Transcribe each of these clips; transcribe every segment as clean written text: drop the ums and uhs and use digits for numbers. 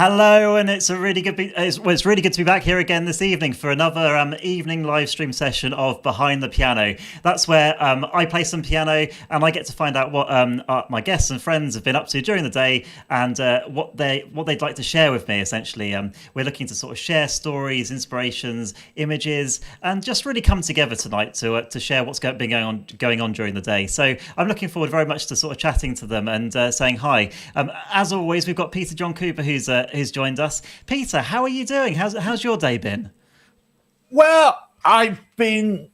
Hello, and it's it's really good to be back here again this evening for another evening live stream session of Behind the Piano. That's where I play some piano and I get to find out what my guests and friends have been up to during the day and what they'd like to share with me. Essentially, we're looking to sort of share stories, inspirations, images, and just really come together tonight to share what's been going on during the day. So I'm looking forward very much to sort of chatting to them and saying hi. As always, we've got Peter John Cooper who's joined us. Peter, how are you doing? How's your day been? Well, I've been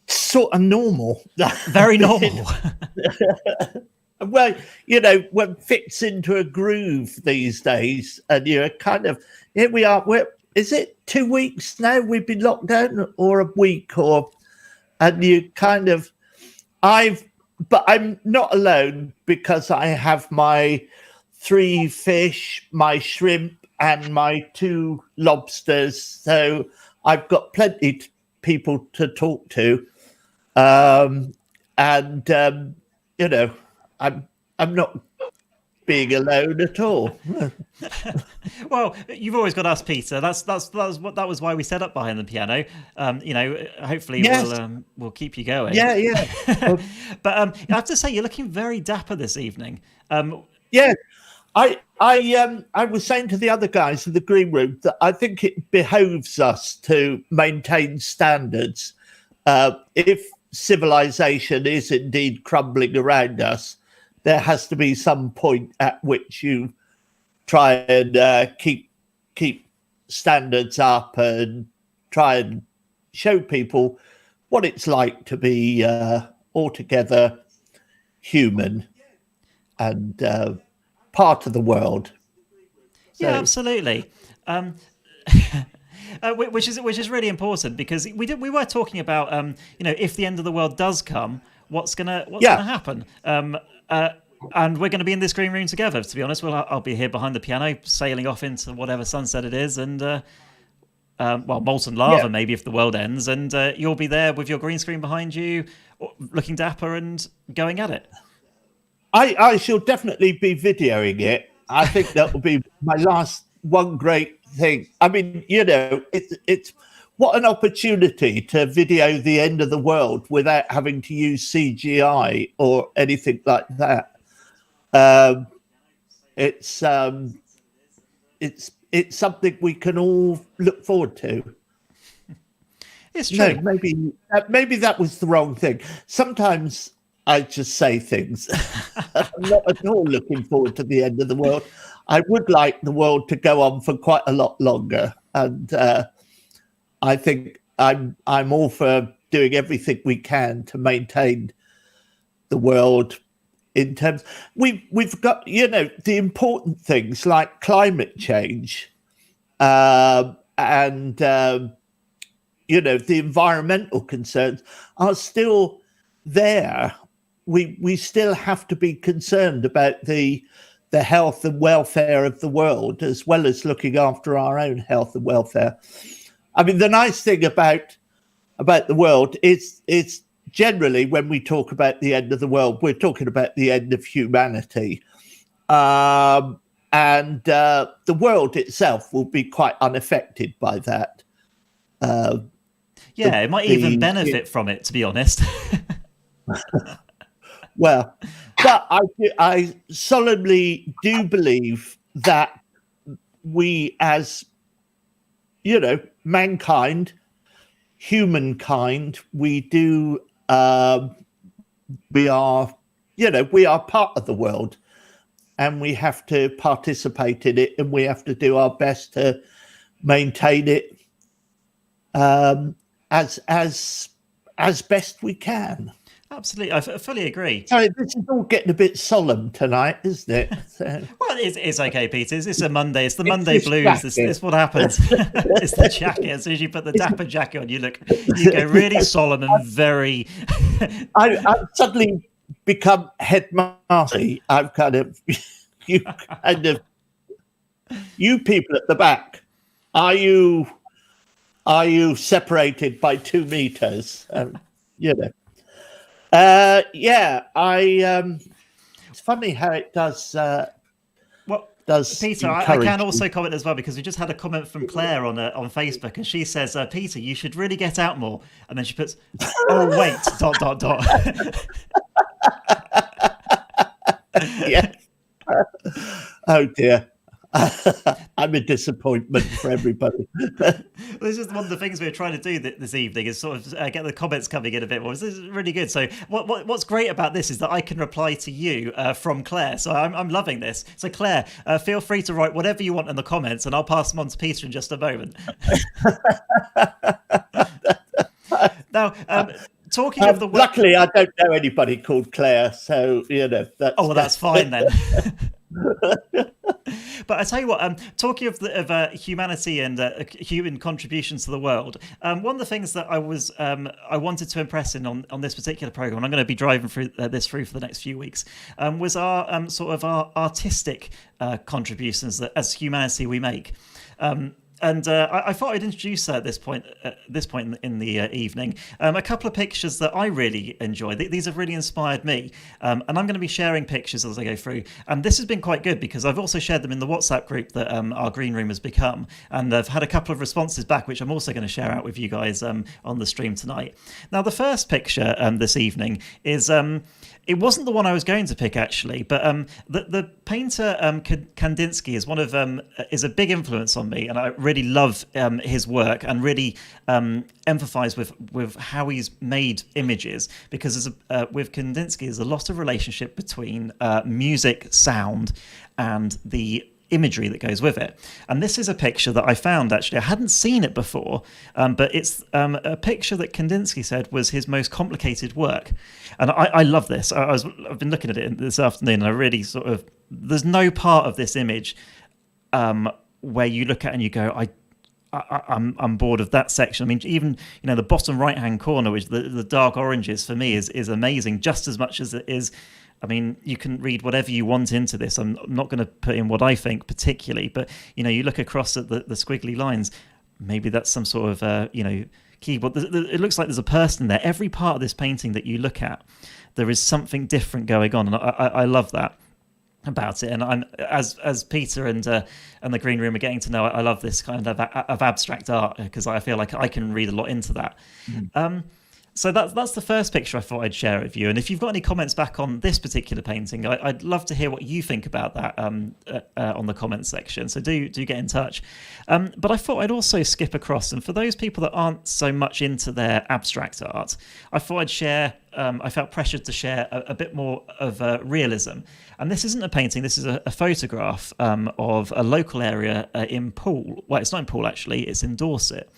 sort of normal. Very normal. Well, one fits into a groove these days, and you're kind of here. We are. Is it 2 weeks now? We've been locked down, or a week, and you kind of. But I'm not alone because I have my 3 fish, my shrimp, and my 2 lobsters. So I've got plenty of people to talk to, I'm not being alone at all. Well, you've always got us, Peter. That was why we set up Behind the Piano. Hopefully yes. We'll keep you going. Yeah. But I have to say, you're looking very dapper this evening. Yeah. I was saying to the other guys in the green room that I think it behoves us to maintain standards. If civilization is indeed crumbling around us, there has to be some point at which you try and keep standards up and try and show people what it's like to be altogether human and part of the world. Yeah, absolutely. Which is really important because we were talking about if the end of the world does come, what's gonna happen. And we're going to be in this green room together. To be honest, I'll be here behind the piano, sailing off into whatever sunset it is, and molten lava maybe if the world ends, and you'll be there with your green screen behind you, looking dapper and going at it. I shall definitely be videoing it. I think that will be my last one great thing. I mean, it's what an opportunity to video the end of the world without having to use CGI or anything like that. It's something we can all look forward to. It's true. No, maybe that was the wrong thing. Sometimes I just say things. I'm not at all looking forward to the end of the world. I would like the world to go on for quite a lot longer, and I think I'm all for doing everything we can to maintain the world. In terms, we've got the important things like climate change, and the environmental concerns are still there. We still have to be concerned about the health and welfare of the world, as well as looking after our own health and welfare. I mean, the nice thing about the world is generally when we talk about the end of the world, we're talking about the end of humanity. And the world itself will be quite unaffected by that. It might even benefit from it, to be honest. Well, but I solemnly do believe that we as, mankind, humankind, we are part of the world, and we have to participate in it, and we have to do our best to maintain it as best we can. Absolutely, I fully agree. Sorry, this is all getting a bit solemn tonight, isn't it? Well, it's okay, Peter. It's a Monday. It's the Monday blues. It's what happens. It's the jacket. As soon as you put the dapper jacket on, you go really solemn and very. I've suddenly become headmaster. I've you people at the back. Are you separated by 2 meters? It's funny how it does does Peter, I encourage can me. also comment as well, because we just had a comment from Claire on Facebook, and she says, Peter, you should really get out more. And then she puts, oh, wait, ... Yeah. Oh dear. I'm a disappointment for everybody. This is one of the things we're trying to do this evening, is sort of get the comments coming in a bit more. This is really good. So what's great about this is that I can reply to you from Claire. So I'm loving this. So Claire, feel free to write whatever you want in the comments, and I'll pass them on to Peter in just a moment. Now, talking of the... Luckily, I don't know anybody called Claire, so, that's... Oh, well, that's fine then. But I tell you what, talking of humanity and human contributions to the world, one of the things that I wanted to impress on this particular program, and I'm going to be driving through for the next few weeks, was our sort of our artistic contributions that as humanity we make. And I thought I'd introduce at this point in the evening a couple of pictures that I really enjoy. These have really inspired me, and I'm going to be sharing pictures as I go through. And this has been quite good, because I've also shared them in the WhatsApp group that our Green Room has become, and I've had a couple of responses back, which I'm also going to share out with you guys on the stream tonight. Now, the first picture this evening is... it wasn't the one I was going to pick, actually, but the painter Kandinsky is a big influence on me, and I really love his work, and really empathise with how he's made images, because with Kandinsky there's a lot of relationship between music, sound, and the imagery that goes with it. And this is a picture that I found, actually. I hadn't seen it before, but it's a picture that Kandinsky said was his most complicated work. And I love this. I've been looking at it this afternoon, and I really there's no part of this image where you look at it and you go, I'm bored of that section. I mean, even the bottom right hand corner, which the dark oranges, for me is amazing, just as much as it is. I mean, you can read whatever you want into this. I'm not going to put in what I think particularly, but you look across at the squiggly lines. Maybe that's some sort of keyboard. It looks like there's a person there. Every part of this painting that you look at, there is something different going on, and I love that about it. And I'm as Peter and the Green Room are getting to know, I love this kind of abstract art, because I feel like I can read a lot into that. So that's the first picture I thought I'd share with you. And if you've got any comments back on this particular painting, I'd love to hear what you think about that on the comments section. So do get in touch. But I thought I'd also skip across, and for those people that aren't so much into their abstract art, I thought I'd share. I felt pressured to share a bit more of realism. And this isn't a painting. This is a photograph of a local area in Poole. Well, it's not in Poole, actually. It's in Dorset.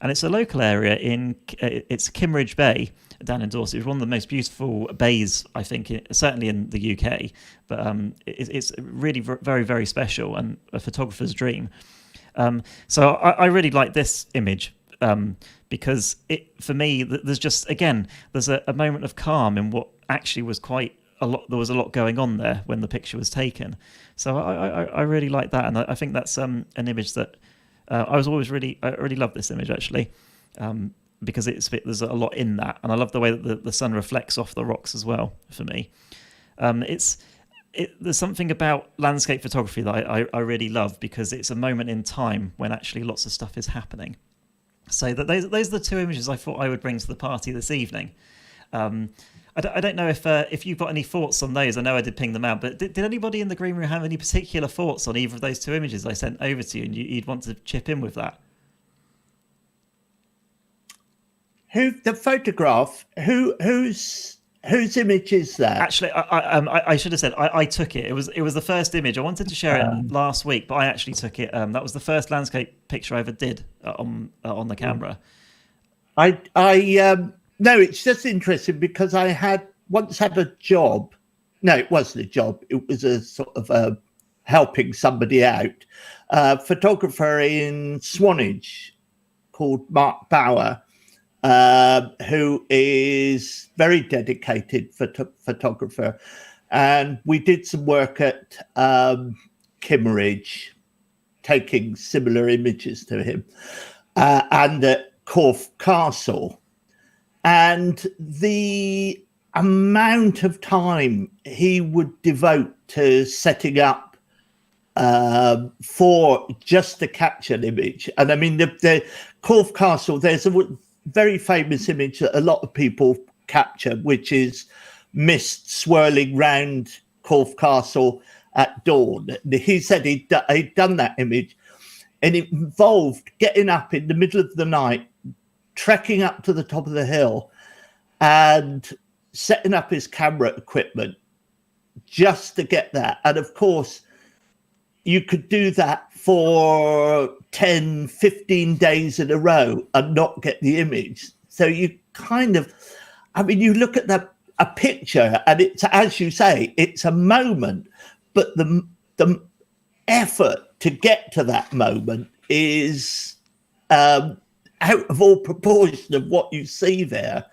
And it's a local area it's Kimmeridge Bay down in Dorset. It's one of the most beautiful bays, I think, certainly in the UK. But it's really very, very special, and a photographer's dream. So I really like this image because for me, there's a moment of calm in what actually was quite a lot. There was a lot going on there when the picture was taken. So I really like that, and I think that's an image that. I really love this image, actually, because there's a lot in that, and I love the way that the sun reflects off the rocks as well. For me, there's something about landscape photography that I really love, because it's a moment in time when actually lots of stuff is happening. So those are the two images I thought I would bring to the party this evening. I don't know if you've got any thoughts on those. I know I did ping them out, but did anybody in the Green Room have any particular thoughts on either of those two images I sent over to you, and you'd want to chip in with that? The photograph? Whose image is that? Actually, I should have said I took it. It was the first image. I wanted to share it last week, but I actually took it. That was the first landscape picture I ever did on the camera. No, it's just interesting because I once had a job. No, it wasn't a job. It was a sort of helping somebody out. Photographer in Swanage called Mark Bauer, who is very dedicated photographer. And we did some work at Kimmeridge, taking similar images to him, and at Corfe Castle. And the amount of time he would devote to setting up for just to capture an image. And I mean, the Corfe Castle, there's a very famous image that a lot of people capture, which is mist swirling round Corfe Castle at dawn. He said he'd done that image, and it involved getting up in the middle of the night, trekking up to the top of the hill, and setting up his camera equipment just to get that. And of course, you could do that for 10, 15 days in a row and not get the image. So you kind of, I mean, you look at a picture and it's, as you say, it's a moment, but the effort to get to that moment is out of all proportion of what you see there.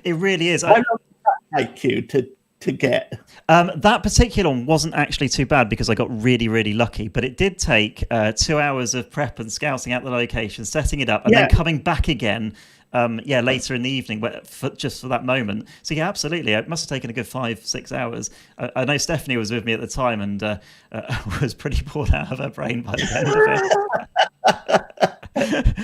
It really is. How long does that take you to get? That particular one wasn't actually too bad because I got really, really lucky. But it did take 2 hours of prep and scouting out the location, setting it up, and then coming back again. Later in the evening, just for that moment. So yeah, absolutely, it must have taken a good 5-6 hours. I know Stephanie was with me at the time and was pretty bored out of her brain by the end of it.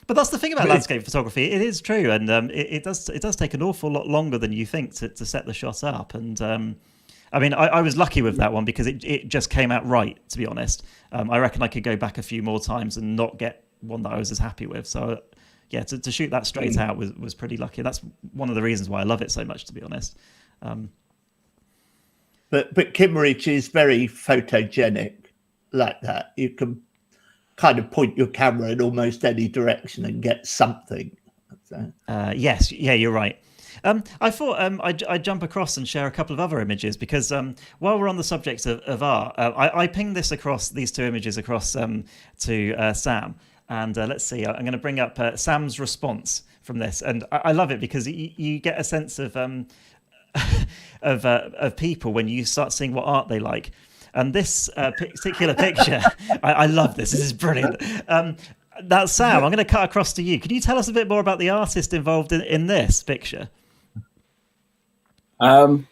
But that's the thing about landscape photography. It is true, and it does take an awful lot longer than you think to set the shot up. And I mean, I was lucky with that one because it just came out right. To be honest, I reckon I could go back a few more times and not get one that I was as happy with. So yeah, to shoot that straight out was pretty lucky. That's one of the reasons why I love it so much, to be honest. But Kimmeridge is very photogenic like that. You can kind of point your camera in almost any direction and get something. So. Yes, yeah, you're right. I thought I'd jump across and share a couple of other images because while we're on the subject of art, I pinged these two images across to Sam. And let's see, I'm going to bring up Sam's response from this. And I love it because you get a sense of people when you start seeing what art they like. And this particular picture, I love this. This is brilliant. That's Sam. I'm going to cut across to you. Can you tell us a bit more about the artist involved in this picture? So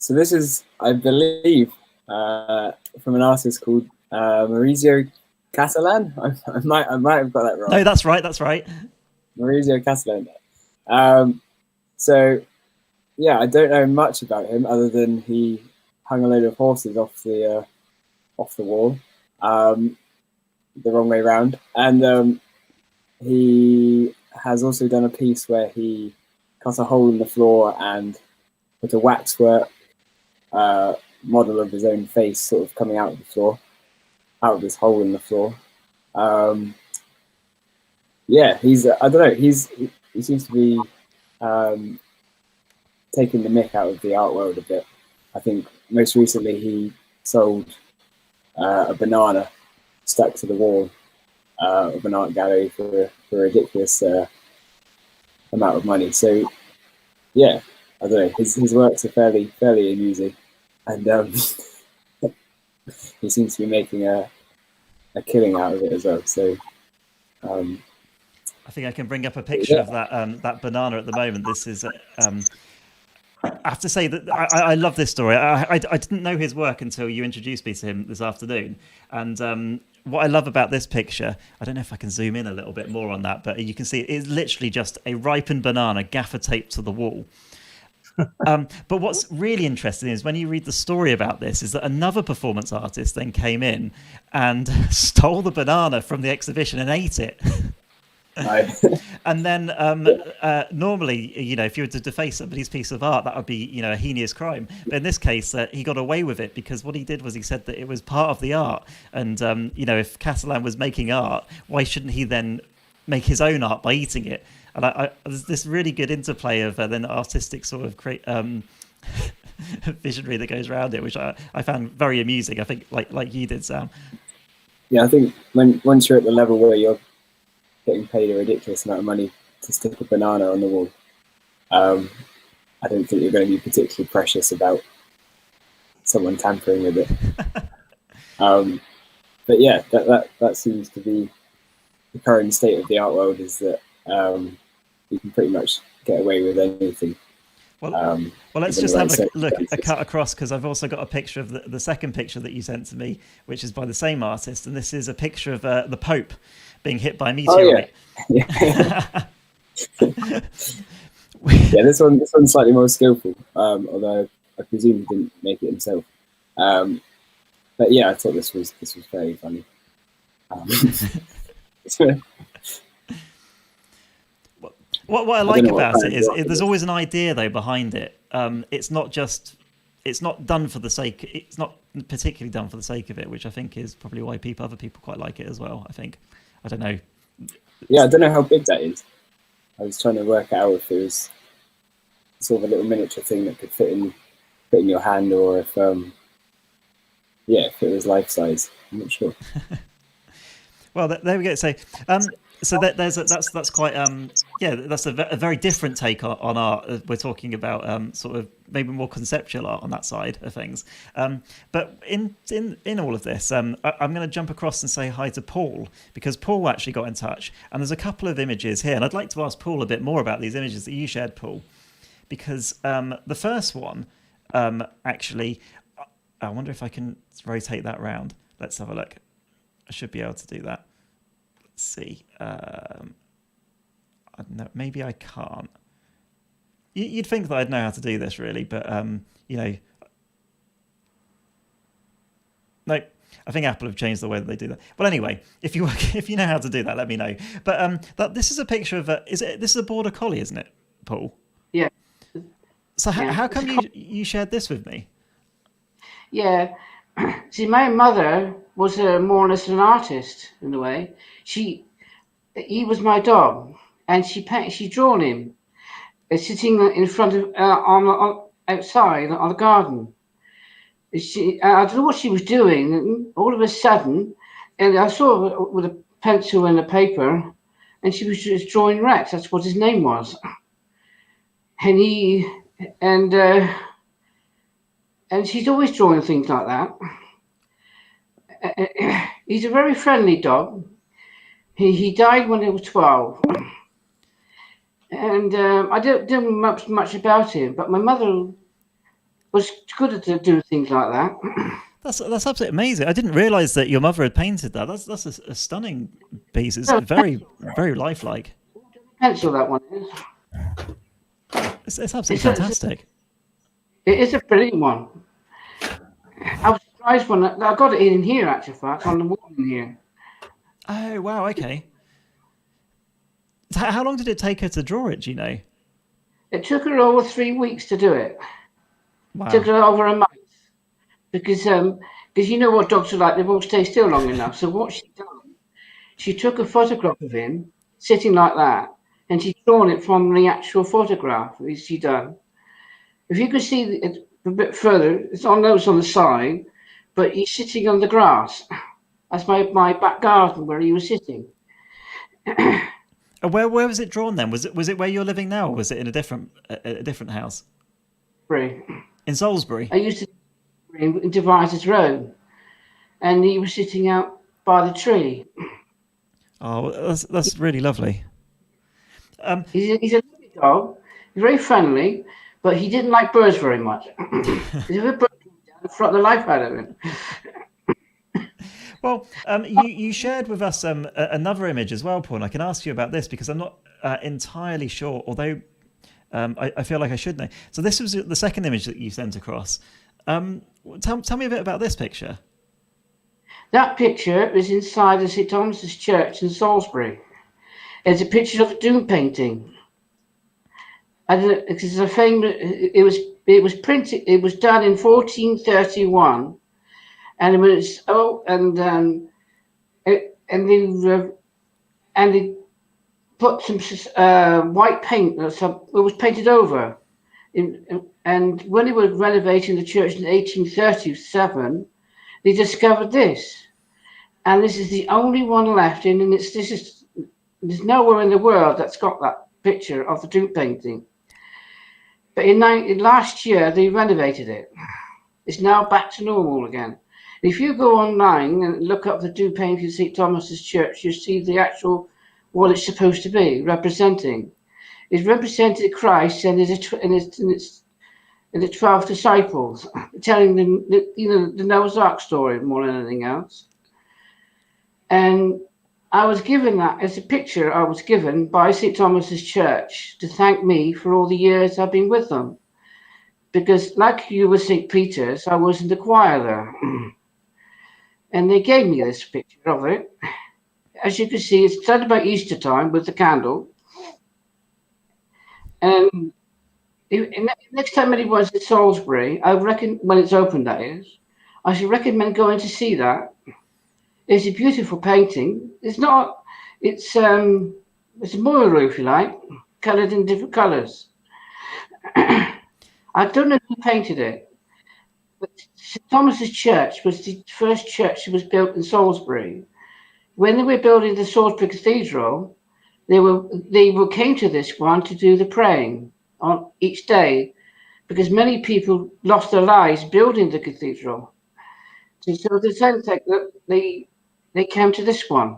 this is, I believe, from an artist called Maurizio Catalan. I might have got that wrong. No, that's right. That's right. Maurizio Catalan. So yeah, I don't know much about him other than he hung a load of horses off the wall, the wrong way round, and he has also done a piece where he cut a hole in the floor and put a waxwork model of his own face sort of coming out of the floor, out of this hole in the floor. He's I don't know, he seems to be taking the mick out of the art world a bit. I think most recently he sold a banana stuck to the wall of an art gallery for a ridiculous amount of money. So yeah, I don't know, his works are fairly amusing, and he seems to be making a killing out of it as well. So I think I can bring up a picture of that banana at the moment. This is I have to say that I love this story. I didn't know his work until you introduced me to him this afternoon. And what I love about this picture, I don't know if I can zoom in a little bit more on that, but you can see it is literally just a ripened banana gaffer taped to the wall. But what's really interesting is when you read the story about this is that another performance artist then came in and stole the banana from the exhibition and ate it. And then normally, if you were to deface somebody's piece of art, that would be, a heinous crime. But in this case, he got away with it because what he did was he said that it was part of the art. And, if Catalan was making art, why shouldn't he then make his own art by eating it? And there's this really good interplay of then artistic sort of visionary that goes around it, which I found very amusing. I think like you did, Sam. Yeah, I think once you're at the level where you're getting paid a ridiculous amount of money to stick a banana on the wall, I don't think you're going to be particularly precious about someone tampering with it. But yeah, that seems to be the current state of the art world, is that you can pretty much get away with anything. Well, let's given just the have right a look, a circumstances. cut across, because I've also got a picture of the second picture that you sent to me, which is by the same artist, and this is a picture of the Pope being hit by a Oh yeah, meteorite. yeah. This one's slightly more skillful, although I presume he didn't make it himself. But yeah, I thought this was very funny. What I I like don't know what about it kind of is rock it there's is. always an idea though behind it. It's not done for the sake. It's not particularly done for the sake of it, which I think is probably why other people quite like it as well. I think. I don't know. Yeah, I don't know how big that is. I was trying to work out if it was sort of a little miniature thing that could fit in your hand, or if if it was life size. I'm not sure. Well, there we go. So, that's quite that's a very different take on art. We're talking about sort of maybe more conceptual art on that side of things. But in all of this, I'm going to jump across and say hi to Paul, because Paul actually got in touch, and there's a couple of images here, and I'd like to ask Paul a bit more about these images that you shared, Paul, because the first one actually, I wonder if I can rotate that round. Let's have a look. I should be able to do that. Let's see. I don't know, maybe I can't. You'd think that I'd know how to do this, really, but no. I think Apple have changed the way that they do that. Well, anyway, if you know how to do that, let me know. But this is a picture of this is a border collie, isn't it, Paul? Yeah. So Yeah. how come you shared this with me? Yeah. See, my mother was more or less an artist in a way. He was my dog, and she drawn him sitting in front of outside on the garden. I don't know what she was doing. And all of a sudden, and I saw her with a pencil and a paper, and she was just drawing Rex. That's what his name was. And she's always drawing things like that. He's a very friendly dog. He died when he was 12. And I don't know much about him, but my mother was good at doing things like that. That's absolutely amazing. I didn't realise that your mother had painted that. That's a stunning piece. It's very, very lifelike. Pencil, that one is. It's absolutely fantastic. It is a brilliant one. I was surprised when I got it in here, actually, fact, on the wall in here. Oh, wow, okay. So how long did it take her to draw it, do you know? It took her over 3 weeks to do it. Wow. It took her over a month. Because you know what dogs are like, they won't stay still long enough. So what she done, she took a photograph of him sitting like that, and she's drawn it from the actual photograph she done. If you could see it a bit further, it's on the side, but he's sitting on the grass. That's my back garden where he was sitting. Where was it drawn then? Was it where you're living now, or was it in a different house? In Salisbury? I used to in Devizes Road, and he was sitting out by the tree. Oh, that's really lovely. He's a lovely dog. He's very friendly, but he didn't like birds very much. If a bird came down, it frightened the life out of him. Well, you shared with us another image as well, Paul, and I can ask you about this because I'm not entirely sure, although I feel like I should know. So this was the second image that you sent across. Tell me a bit about this picture. That picture is inside the St Thomas's Church in Salisbury. It's a picture of a Doom painting. It's a famous. It was printed. It was done in 1431, and it was they put some white paint. It was painted over. And when they were renovating the church in 1837, they discovered this, and this is the only one left and there's nowhere in the world that's got that picture of the Doom painting. But in last year they renovated it. It's now back to normal again. And if you go online and look up the Doom painting of St Thomas's Church, you see the actual what it's supposed to be representing. is represented Christ and the 12 disciples, telling them the Noah's Ark story more than anything else. And I was given that as a picture I was given by St. Thomas's Church to thank me for all the years I've been with them. Because like you with St. Peter's, I was in the choir there. And they gave me this picture of it. As you can see, it's done about Easter time with the candle. And next time anyone's in Salisbury, I reckon, when it's open that is, I should recommend going to see that. It's a beautiful painting. It's a mural, if you like, coloured in different colours. I don't know who painted it, but St. Thomas's Church was the first church that was built in Salisbury. When they were building the Salisbury Cathedral, they came to this one to do the praying on each day, because many people lost their lives building the cathedral. So they came to this one,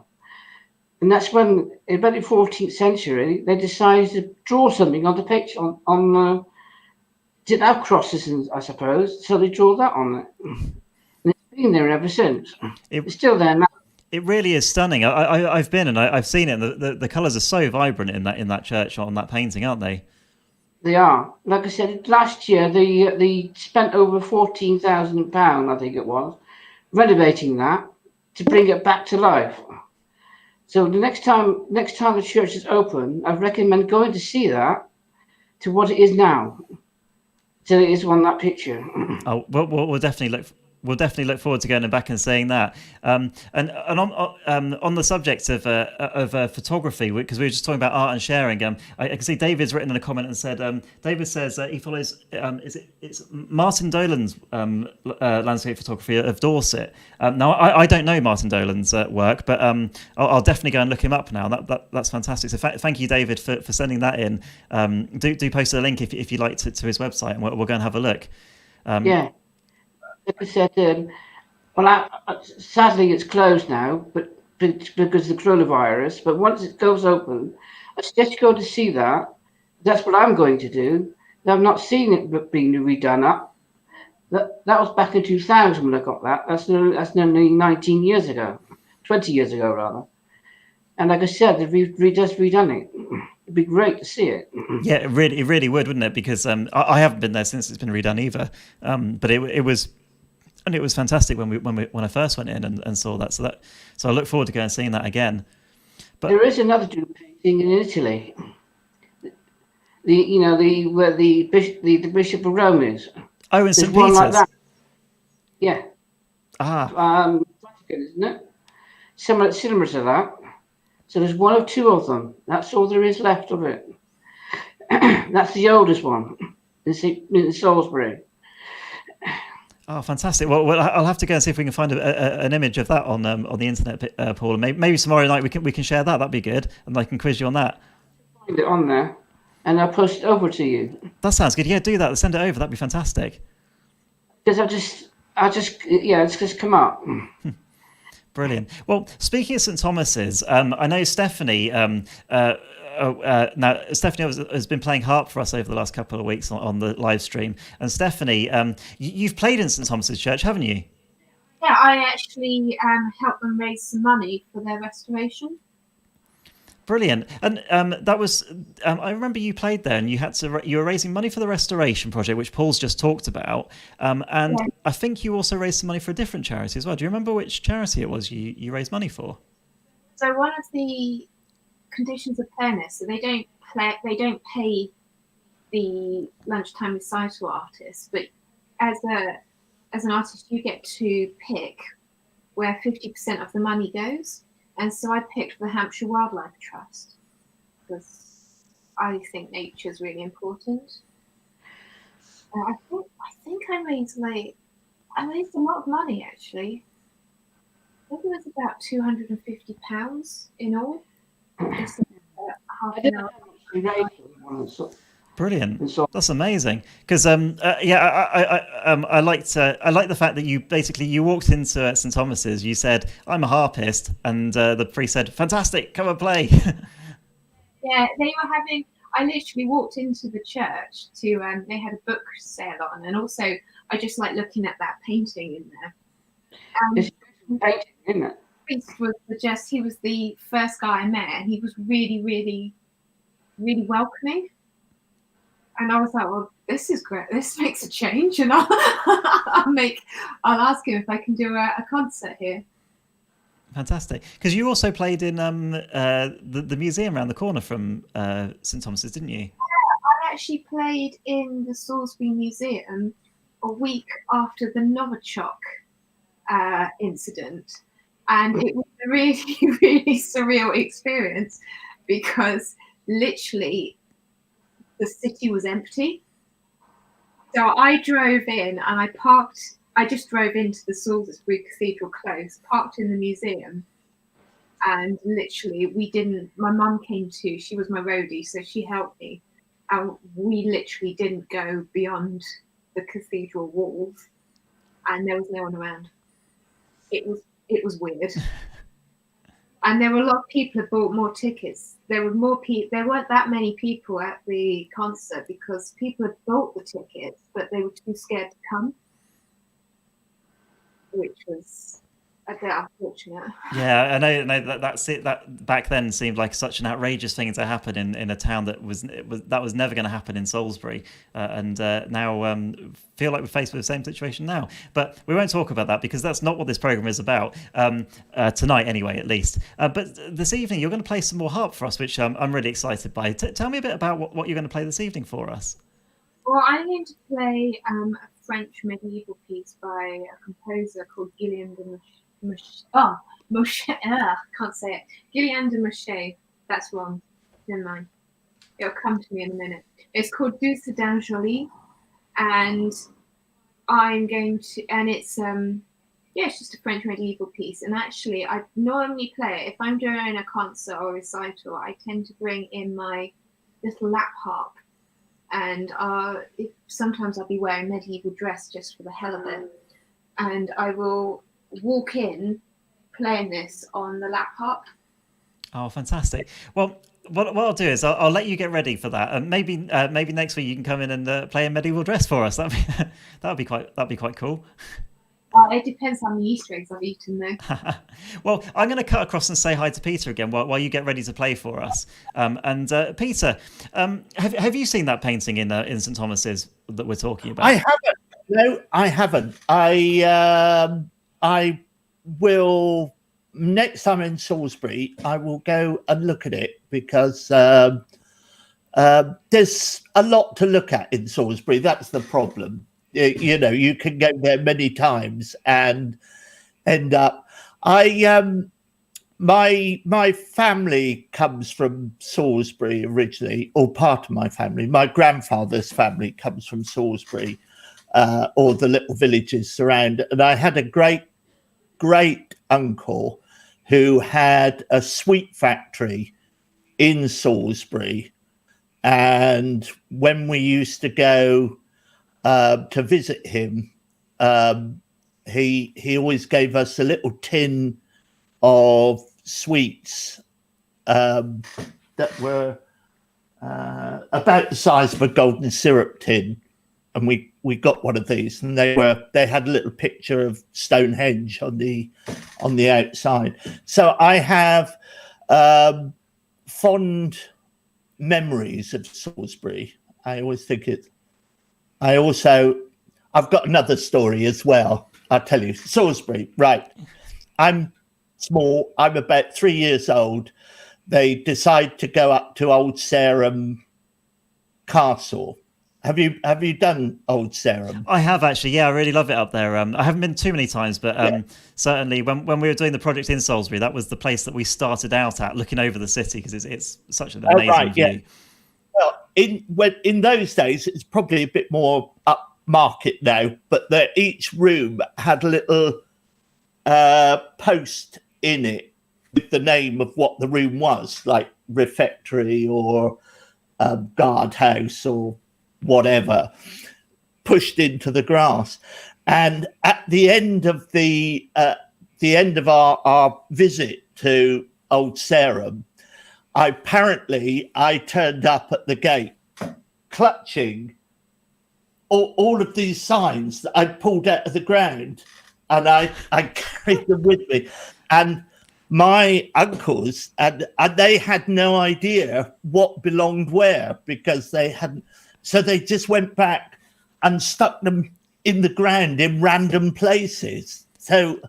and that's when, about the 14th century, they decided to draw something on the picture didn't have crosses, I suppose, so they drew that on it. And it's been there ever since. It's still there now. It really is stunning. I've been and I've seen it. And the colours are so vibrant in that church on that painting, aren't they? They are. Like I said, last year they spent over £14,000, I think it was, renovating that to bring it back to life. So the next time the church is open, I recommend going to see that to what it is now. So it is on that picture. Oh, we'll definitely look forward to going back and seeing that. And on the subject of photography, because we were just talking about art and sharing. I can see David's written in a comment and said, David says he follows it's Martin Dolan's landscape photography of Dorset. Now I don't know Martin Dolan's work, but I'll definitely go and look him up now. That's fantastic. So thank you, David, for sending that in. Do post a link if you like to his website, and we'll go and have a look. Yeah. Like I said, sadly it's closed now, but because of the coronavirus. But once it goes open, I suggest you go to see that. That's what I'm going to do. I've not seen it being redone up. That was back in 2000 when I got that. That's nearly 19 years ago, 20 years ago rather. And like I said, they've just redone it. It'd be great to see it. Yeah, it really would, wouldn't it? Because I haven't been there since it's been redone either. But it was. And it was fantastic when I first went in and saw that. So I look forward to going and seeing that again. But there is another painting in Italy. Where the Bishop of Rome is. Oh, in St. Peter's. Like that. Yeah. Vatican, isn't it? Similar to that. So there's one or two of them. That's all there is left of it. That's the oldest one in Salisbury. Oh, fantastic! Well, I'll have to go and see if we can find an image of that on the internet, Paul. And maybe tomorrow night we can share that. That'd be good, and I can quiz you on that. Find it on there, and I'll post it over to you. That sounds good. Yeah, do that. Send it over. That'd be fantastic. Because it's just come up. Brilliant. Well, speaking of St. Thomas's, I know Stephanie. Now, Stephanie has been playing harp for us over the last couple of weeks on the live stream. And Stephanie, you've played in St. Thomas's Church, haven't you? Yeah, I actually helped them raise some money for their restoration. Brilliant. And that was, I remember you played there and you were raising money for the restoration project, which Paul's just talked about. And yeah. I think you also raised some money for a different charity as well. Do you remember which charity it was you raised money for? So one of the conditions of fairness, so they don't pay the lunchtime recital artists, but as an artist you get to pick where 50% of the money goes, and so I picked the Hampshire Wildlife Trust because I think nature is really important. I think I raised a lot of money actually. I think it was about £250 in all. Half an hour. Brilliant. That's amazing. Because I like the fact that you walked into St. Thomas's. You said, "I'm a harpist," and the priest said, "Fantastic, come and play." Yeah, they were having. I literally walked into the church to they had a book sale on, and also I just like looking at that painting in there. It's painting, isn't it? Priest was he was the first guy I met, and he was really, really, really welcoming. And I was like, well, this is great. This makes a change, and I'll ask him if I can do a concert here. Fantastic. Because you also played in the museum around the corner from St Thomas's, didn't you? I actually played in the Salisbury Museum a week after the Novichok incident. And it was a really, really surreal experience because literally the city was empty. So I drove in and I just drove into the Salisbury Cathedral Close, parked in the museum, and literally my mum came too, she was my roadie, so she helped me. And we literally didn't go beyond the cathedral walls, and there was no one around. It was weird. And there were a lot of people who bought more tickets. There were more people. There weren't that many people at the concert because people had bought the tickets, but they were too scared to come, which was a bit unfortunate. Yeah, I know that's it. That back then seemed like such an outrageous thing to happen in a town that was never going to happen in Salisbury, and now feel like we're faced with the same situation now. But we won't talk about that because that's not what this program is about tonight, anyway, at least. But this evening you're going to play some more harp for us, which I'm really excited by. Tell me a bit about what you're going to play this evening for us. Well, I'm going to play a French medieval piece by a composer called Guillaume de Mouchet. Can't say it. Guillaume de Mouchet. That's wrong. Never mind. It'll come to me in a minute. It's called Douce d'Angely, and I'm going to, and it's it's just a French medieval piece. And actually, I normally play it if I'm doing a concert or a recital. I tend to bring in my little lap harp, and sometimes I'll be wearing medieval dress just for the hell of it, and I will walk in playing this on the lap harp. Oh, fantastic. Well, what I'll do is I'll let you get ready for that, and maybe next week you can come in and play a medieval dress for us. That'd be quite cool. It depends on the Easter eggs I've eaten, though. Well, I'm going to cut across and say hi to Peter again while you get ready to play for us. And Peter, have you seen that painting in St Thomas's that we're talking about? I haven't. No, I haven't. I will, next time in Salisbury, I will go and look at it because there's a lot to look at in Salisbury. That's the problem. You know, you can go there many times and end up. My family comes from Salisbury originally, or part of my family. My grandfather's family comes from Salisbury, or the little villages surround. And I had a great uncle who had a sweet factory in Salisbury. And when we used to go to visit him, he always gave us a little tin of sweets that were about the size of a golden syrup tin, and we got one of these, and they had a little picture of Stonehenge on the outside. So I have fond memories of Salisbury. I always think it. I've got another story as well. I'll tell you. Salisbury, right. I'm small. I'm about 3 years old. They decide to go up to Old Sarum Castle. Have you done Old Sarum? I have, actually. Yeah, I really love it up there. I haven't been too many times, but certainly when we were doing the project in Salisbury, that was the place that we started out at, looking over the city, because it's such an amazing view. Yeah. Well, in those days, it's probably a bit more upmarket now, but each room had a little post in it with the name of what the room was, like refectory or guardhouse or whatever, pushed into the grass. And at the end of our visit to Old Sarum, I turned up at the gate clutching all of these signs that I'd pulled out of the ground, and I carried them with me. And my uncles, and they had no idea what belonged where, because they hadn't. So they just went back and stuck them in the ground in random places. So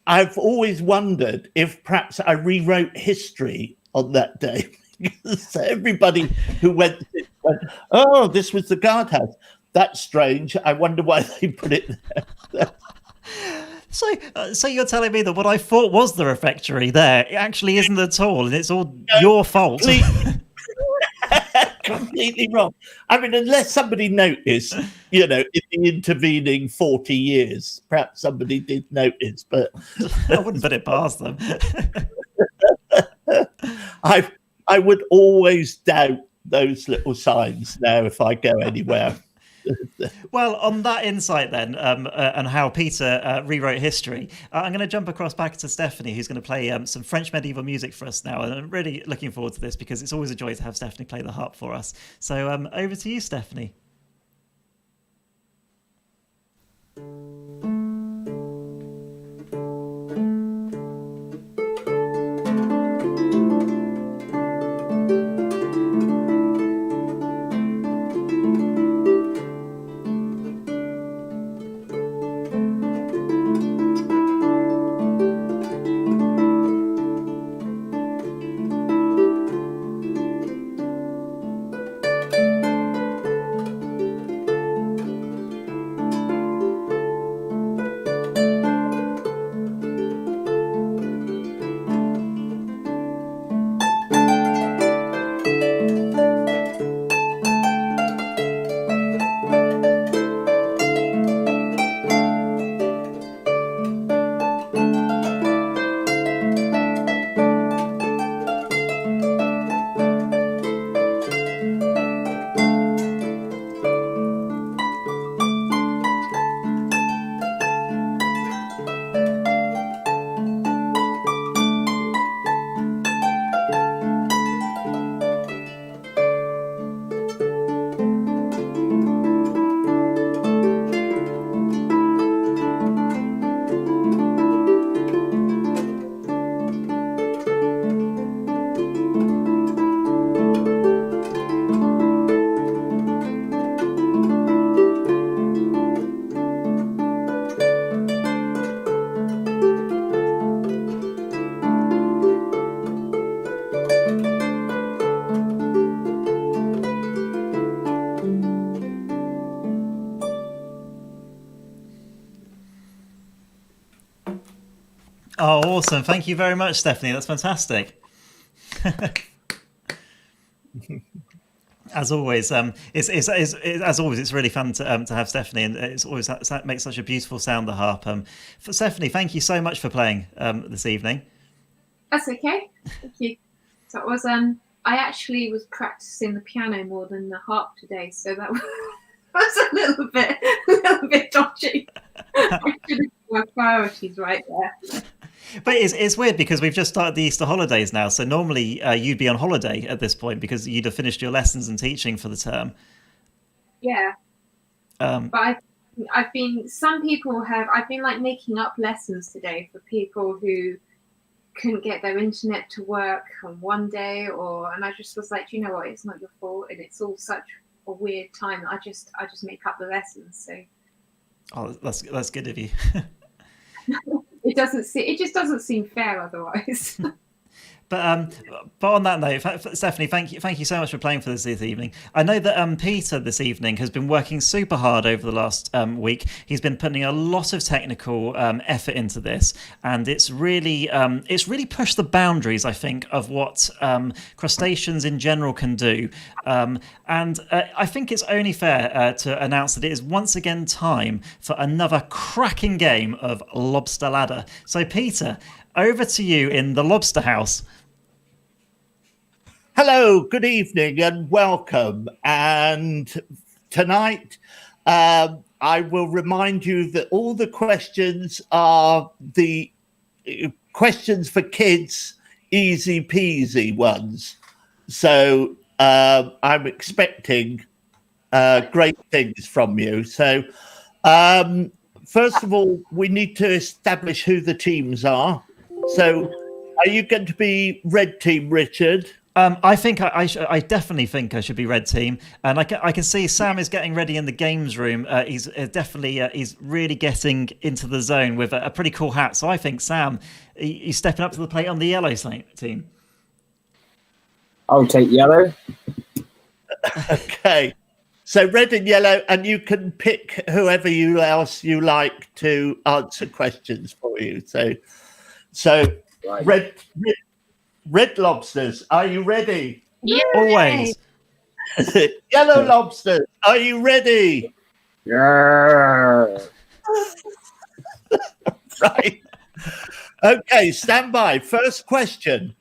I've always wondered if perhaps I rewrote history on that day. Because everybody who went, oh, this was the guardhouse. That's strange. I wonder why they put it there. So you're telling me that what I thought was the refectory there, it actually isn't at all, and it's all your fault. Completely wrong. I mean, unless somebody noticed, in the intervening 40 years, perhaps somebody did notice, but I wouldn't put it past them. I would always doubt those little signs now if I go anywhere. Well, on that insight then, and how Peter rewrote history, I'm going to jump across back to Stephanie, who's going to play some French medieval music for us now. And I'm really looking forward to this because it's always a joy to have Stephanie play the harp for us. So over to you, Stephanie. Oh, awesome. Thank you very much, Stephanie. That's fantastic. As always, it's really fun to have Stephanie, and it's always that makes such a beautiful sound, the harp. For Stephanie, thank you so much for playing this evening. That's okay. Thank you. So it was I actually was practicing the piano more than the harp today, so that was a little bit dodgy. I should have my priorities right there. But it's weird because we've just started the Easter holidays now. So normally you'd be on holiday at this point because you'd have finished your lessons and teaching for the term. Yeah. But I've been like making up lessons today for people who couldn't get their internet to work on one day, and I just was like, you know what, it's not your fault, and it's all such a weird time. I just make up the lessons. So. Oh, that's good of you. It just doesn't seem fair otherwise. But on that note, Stephanie, thank you so much for playing for us this evening. I know that Peter this evening has been working super hard over the last week. He's been putting a lot of technical effort into this, and it's really pushed the boundaries, I think, of what crustaceans in general can do. And I think it's only fair to announce that it is once again time for another cracking game of Lobster Ladder. So, Peter, over to you in the Lobster House. Hello, good evening and welcome. And tonight, I will remind you that all the questions are the questions for kids easy peasy ones. So I'm expecting great things from you. So first of all, we need to establish who the teams are. So are you going to be red team, Richard? I think I definitely think I should be red team, and I can see Sam is getting ready in the games room. He's definitely he's really getting into the zone with a pretty cool hat. So I think Sam, he's stepping up to the plate on the yellow team. I'll take yellow. Okay, so red and yellow, and you can pick whoever else you like to answer questions for you. So Right. Red lobsters, are you ready? Yeah. Always. Yellow lobsters, are you ready? Yeah. Right. Okay, stand by. First question.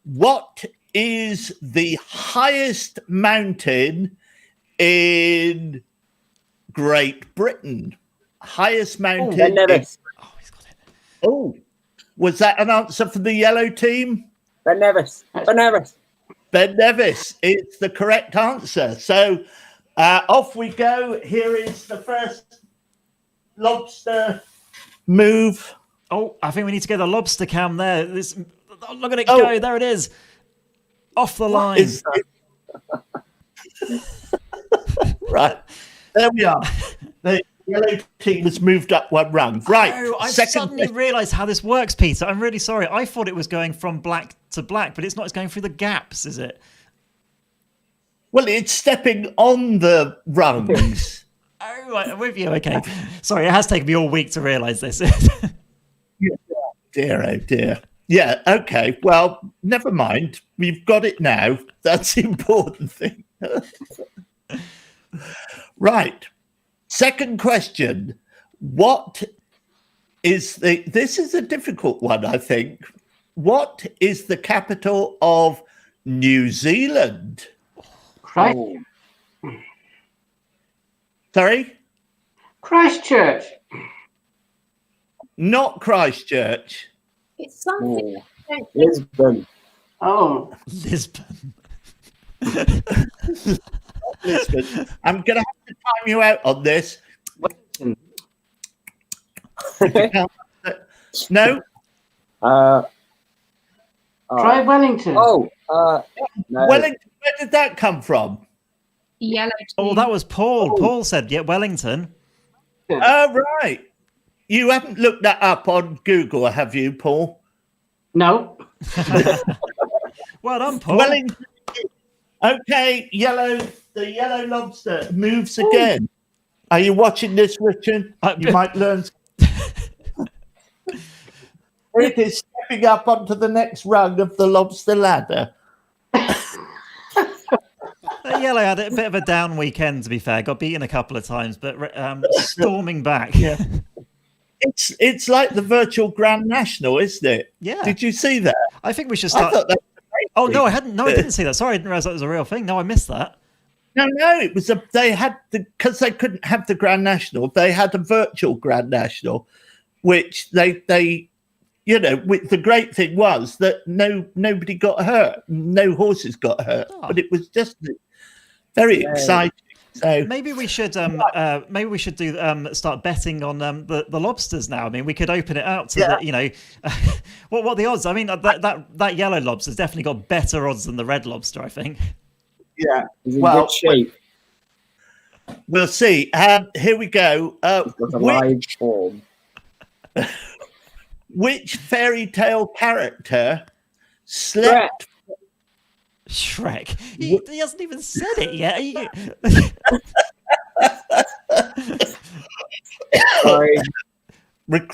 What is the highest mountain in Great Britain? Highest mountain. Ben Nevis. Oh, he's got it. Oh, was that an answer for the yellow team? Ben Nevis. Ben Nevis. Ben Nevis is the correct answer. So off we go. Here is the first lobster move. Oh, I think we need to get the lobster cam there. Look at it go. There it is. Off the line. Right. There we are. The yellow team has moved up one rung. Right. Oh, I've Second suddenly realised how this works, Peter. I'm really sorry. I thought it was going from black to black, but it's not. It's going through the gaps, is it? Well, it's stepping on the rungs. Oh, right, I'm with you. Okay. Sorry, it has taken me all week to realise this. Dear, oh dear. Yeah, okay. Well, never mind. We've got it now. That's the important thing. Right. Second question. What is this is a difficult one, I think. What is the capital of New Zealand? Christ, Oh. Sorry? Christchurch. Not Christchurch. It's something. Oh. I don't think Lisbon. Oh, Lisbon. Lisbon. I'm going to have to time you out on this. No? try Wellington. no. Wellington, where did that come from? yellow. Oh, team. that was Paul. Paul said, yeah, Wellington. Oh, right. You haven't looked that up on Google, have you, Paul? No. Well done, Paul. Wellington. Okay, the yellow lobster moves again. Are you watching this, Richard? You might learn. It is stepping up onto the next rung of the lobster ladder. Yellow had a bit of a down weekend, to be fair. Got beaten a couple of times, but storming back. Yeah. It's like the virtual Grand National, isn't it? Yeah. Did you see that? I think we should I start. thought that Oh, no, I hadn't. No, I didn't see that. Sorry, I didn't realize that was a real thing. No, I missed that. No, it was they had because they couldn't have the Grand National, they had a virtual Grand National, which they the great thing was that nobody got hurt, no horses got hurt, but it was just very exciting. So Maybe we should do start betting on the lobsters now. I mean, we could open it out to the, what are the odds? I mean, that yellow lobster's definitely got better odds than the red lobster, I think. yeah, He's in good shape. we'll see. Here we go. He's got a live form. Which fairy tale character slept? Shrek. He hasn't even said it yet. Sorry.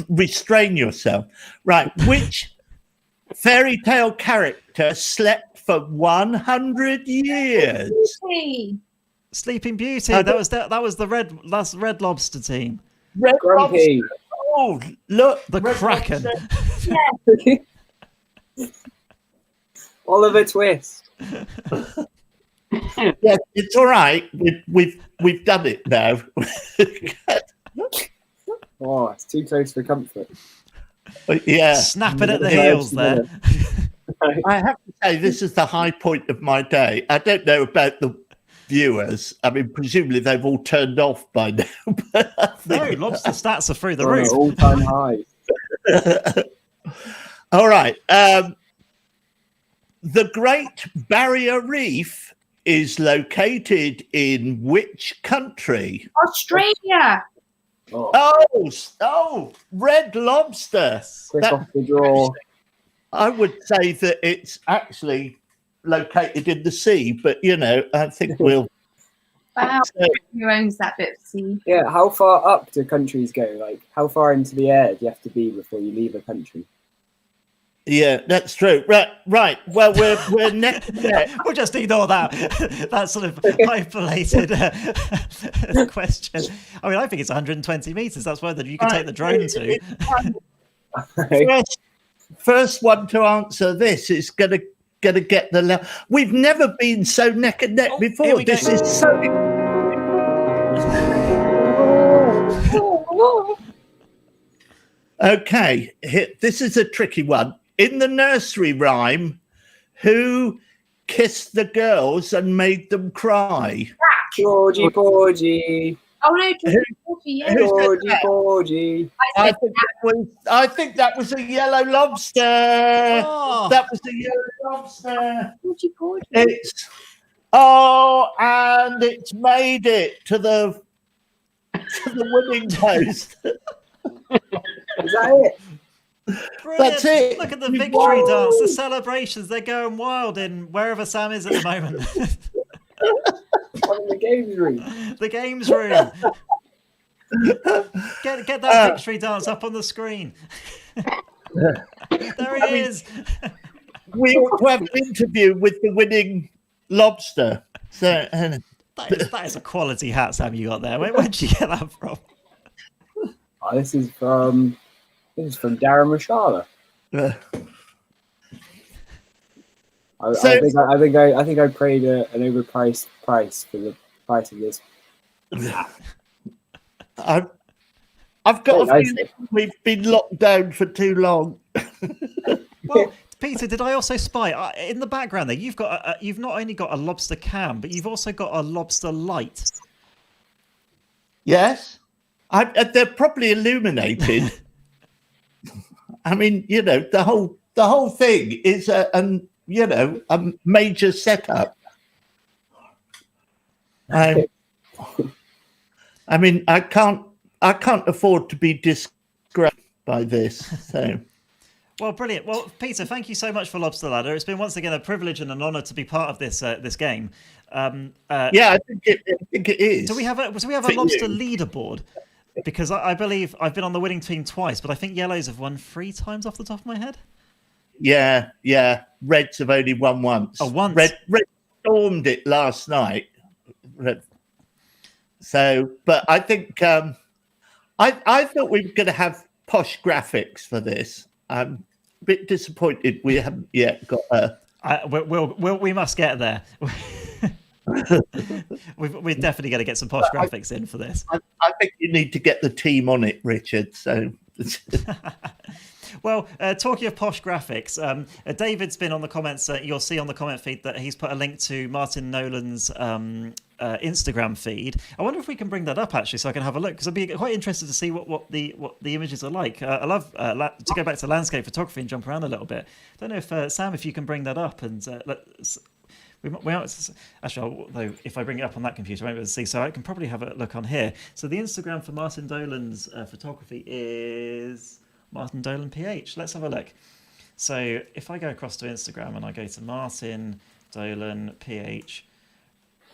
Restrain yourself. Right. Which fairy tale character slept for 100 years? Hey, Sleeping Beauty. That was the red lobster team. Red Grumpy. Lobster. Oh, look. The Red Kraken. Lobster. Oliver Twist. Yeah, it's all right. We've done it now. Oh, it's too close for comfort. Yeah. Snapping at the Yeah, heels there. I have to say, this is the high point of my day. I don't know about the viewers. I mean, presumably they've all turned off by now. But I No, think- lobster stats are through the We're on roof. an all-time high. All right. The Great Barrier Reef is located in which country? Australia. Oh, Red Lobster. quick That- off the draw. I would say that it's actually located in the sea, but I think we'll. Wow, So, who owns that bit of sea? Yeah, how far up do countries go? Like, how far into the air do you have to be before you leave a country? yeah, that's true. Right. Well, we're neck and neck. We'll just ignore that. That sort of hyperlated question. I mean, I think it's 120 meters. That's where you can take the drone to. First one to answer this is gonna get the level. We've never been so neck and neck Oh, here before. we go. This is so. Okay, this is a tricky one. In the nursery rhyme, who kissed the girls and made them cry? Georgie Porgy, Oh no, yeah. Who said Georgie that? Porgy. I said I think that was a yellow lobster. Oh, That was a yellow lobster. Georgie Porgy. It's and it's made it to the winning post. Is that it? brilliant. That's it. Look at the You victory won. dance, the celebrations. They're going wild in wherever Sam is at the moment. I'm in the games room. The games room. Get that victory dance up on the screen. There he is. We ought to have an interview with the winning lobster. So That is a quality hat, Sam, you got there. Where'd you get that from? Oh, this is from Darren Mashala. I think I paid an overpriced price for the price of this. I've got a Very feeling we've been locked down for too long. Well, Peter, did I also spy in the background there? You've got you've not only got a lobster cam, but you've also got a lobster light. Yes, they're properly illuminated. I mean, the whole thing is a major setup. I mean, I can't afford to be disgraced by this. So. Well, brilliant. Well, Peter, thank you so much for Lobster Ladder. It's been once again a privilege and an honour to be part of this game. Yeah, I think it is. Do we have a lobster leaderboard? Because I believe I've been on the winning team twice, but I think Yellows have won 3 times off the top of my head. Yeah. Reds have only won once. Oh, once. Red stormed it last night. So, but I think I thought we were going to have posh graphics for this. I'm a bit disappointed we haven't yet got a. We must get there. We're definitely going to get some posh graphics in for this. I think you need to get the team on it, Richard. So. Well, talking of posh graphics, David's been on the comments. You'll see on the comment feed that he's put a link to Martin Nolan's Instagram feed. I wonder if we can bring that up actually, so I can have a look, because I'd be quite interested to see what the images are like. I love to go back to landscape photography and jump around a little bit. I don't know if Sam, if you can bring that up and actually, though, if I bring it up on that computer, I won't be able to see. So I can probably have a look on here. So the Instagram for Martin Dolan's photography is Martin Dolan PH. Let's have a look. So if I go across to Instagram and I go to Martin Dolan PH,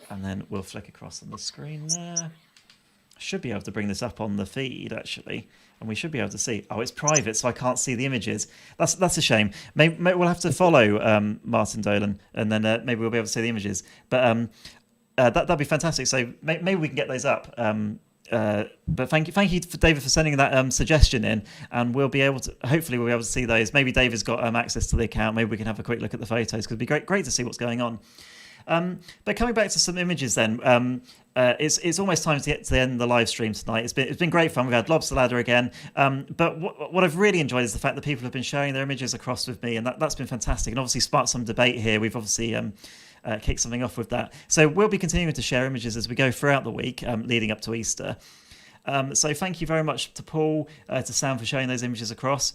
and then we'll flick across on the screen there. I should be able to bring this up on the feed actually, and we should be able to see. Oh, it's private, so I can't see the images. That's a shame. Maybe we'll have to follow Martin Dolan, and then maybe we'll be able to see the images. But that'd be fantastic. So maybe we can get those up. But thank you, David, for sending that suggestion in, and we'll be able to. Hopefully, we'll be able to see those. Maybe David's got access to the account. Maybe we can have a quick look at the photos, because it'd be great to see what's going on. But coming back to some images then, it's almost time to get to the end of the live stream tonight. It's been great fun. We've had Lobster Ladder again. But what I've really enjoyed is the fact that people have been sharing their images across with me, and that's been fantastic, and obviously sparked some debate here. We've obviously kicked something off with that. So we'll be continuing to share images as we go throughout the week leading up to Easter. So thank you very much to Paul, to Sam for showing those images across.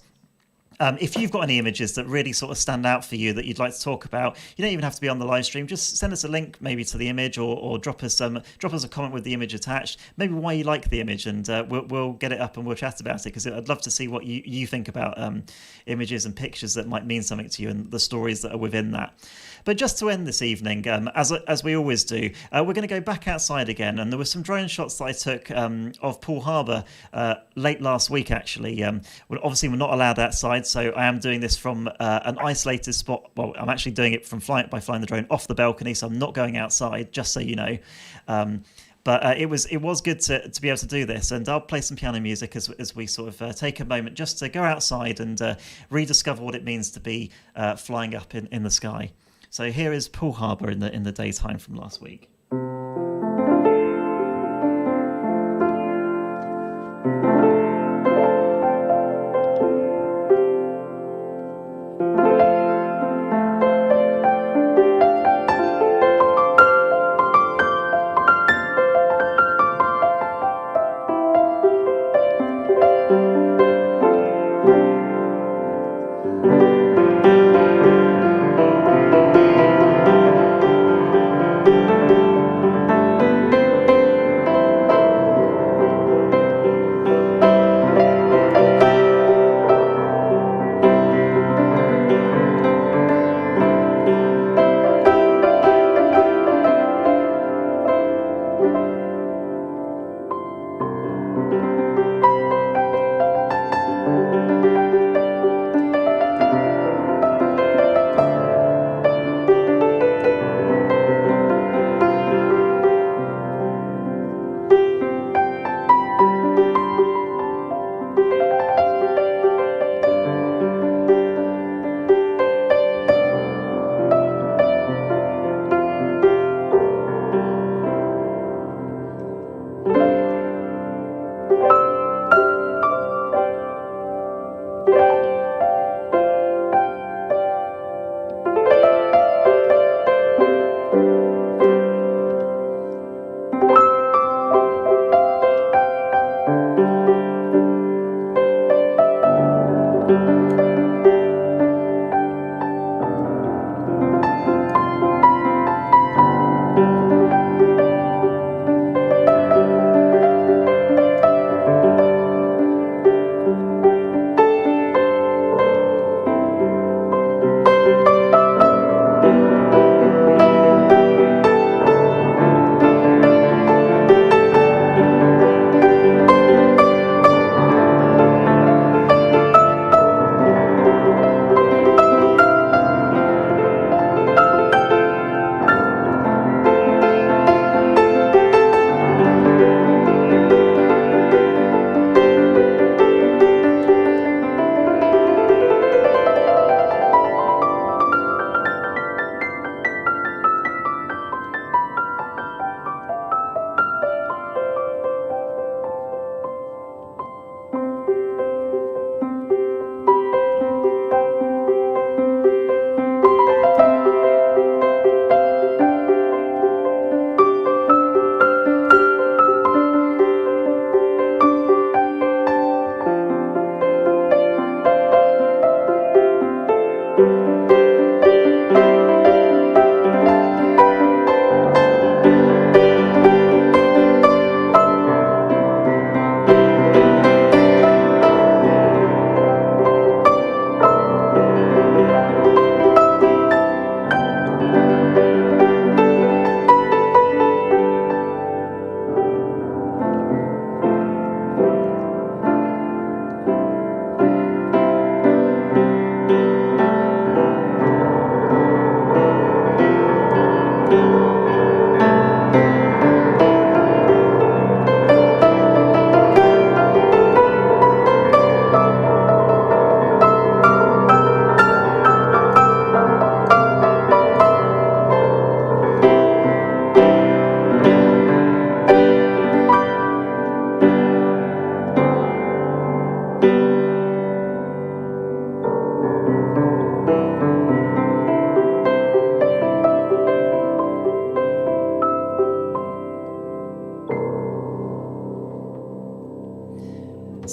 If you've got any images that really sort of stand out for you that you'd like to talk about, you don't even have to be on the live stream. Just send us a link maybe to the image, or drop us a comment with the image attached. Maybe why you like the image, and we'll get it up and we'll chat about it, because I'd love to see what you think about images and pictures that might mean something to you and the stories that are within that. But just to end this evening, as we always do, we're going to go back outside again. And there were some drone shots that I took of Poole Harbour late last week, actually. Obviously, we're not allowed outside, so I am doing this from an isolated spot. Well, I'm actually doing it by flying the drone off the balcony, so I'm not going outside, just so you know. But it was good to be able to do this, and I'll play some piano music as we sort of take a moment just to go outside and rediscover what it means to be flying up in the sky. So here is Poole Harbour in the daytime from last week.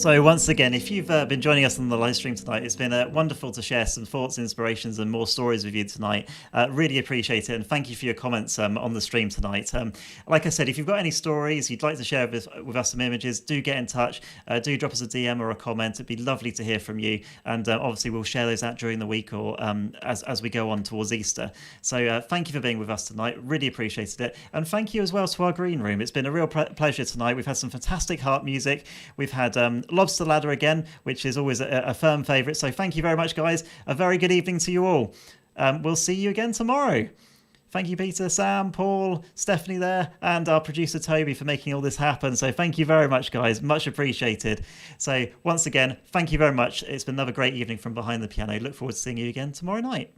So once again, if you've been joining us on the live stream tonight, it's been wonderful to share some thoughts, inspirations, and more stories with you tonight. Really appreciate it, and thank you for your comments on the stream tonight. Like I said, if you've got any stories you'd like to share with us, some images, do get in touch. Do drop us a DM or a comment. It'd be lovely to hear from you, and obviously we'll share those out during the week or as we go on towards Easter. So thank you for being with us tonight. Really appreciated it, and thank you as well to our green room. It's been a real pleasure tonight. We've had some fantastic harp music. We've had Lobster Ladder again, which is always a firm favourite. So thank you very much, guys. A very good evening to you all. We'll see you again tomorrow. Thank you, Peter, Sam, Paul, Stephanie there, and our producer Toby for making all this happen. So thank you very much, guys. Much appreciated. So once again, thank you very much. It's been another great evening from Behind the Piano. Look forward to seeing you again tomorrow night.